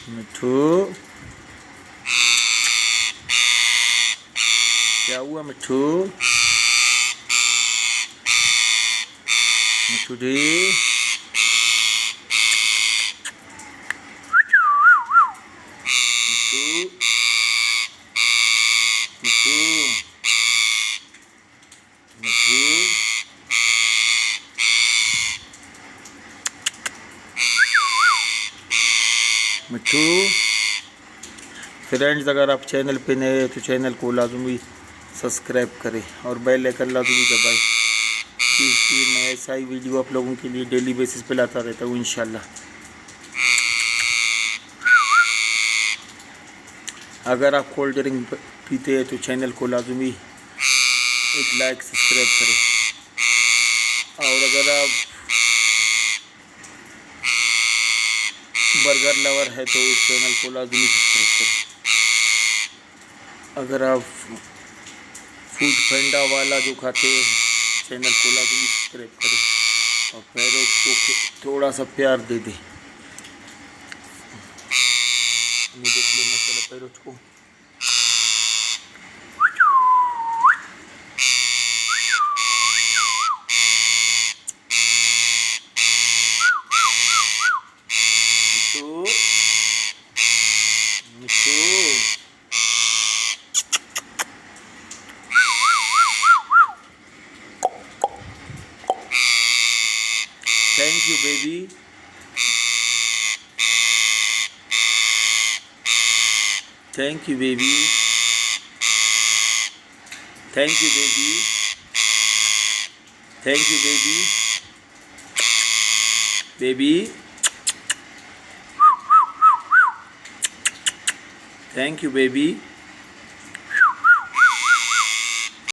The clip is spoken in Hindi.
मिठू, क्या हुआ मिठू? मिठू जी, मिठू, मिठू, मिठू, मिठू। फ्रेंड्स, अगर आप चैनल पे नए हैं तो चैनल को लाजमी सब्सक्राइब करें और बेल आइकन लाजमी दबाएं, क्योंकि मैं ऐसा ही वीडियो आप लोगों के लिए डेली बेसिस पे लाता रहता हूँ इंशाल्लाह। अगर आप कोल्ड ड्रिंक पीते हैं तो चैनल को लाजमी एक लाइक सब्सक्राइब करें, और अगर आप बर्गर लवर है तो इस चैनल को लाजमी सब्सक्राइब करें। अगर आप फूड फंडा वाला जो खाते हैं चैनल को लाजमी सब्सक्राइब करें और पैरोट को थोड़ा सा प्यार दे दें। देख लो मसाला पैरोट को। Mithu, thank you baby, thank you baby, thank you baby, thank you baby, baby, thank you baby.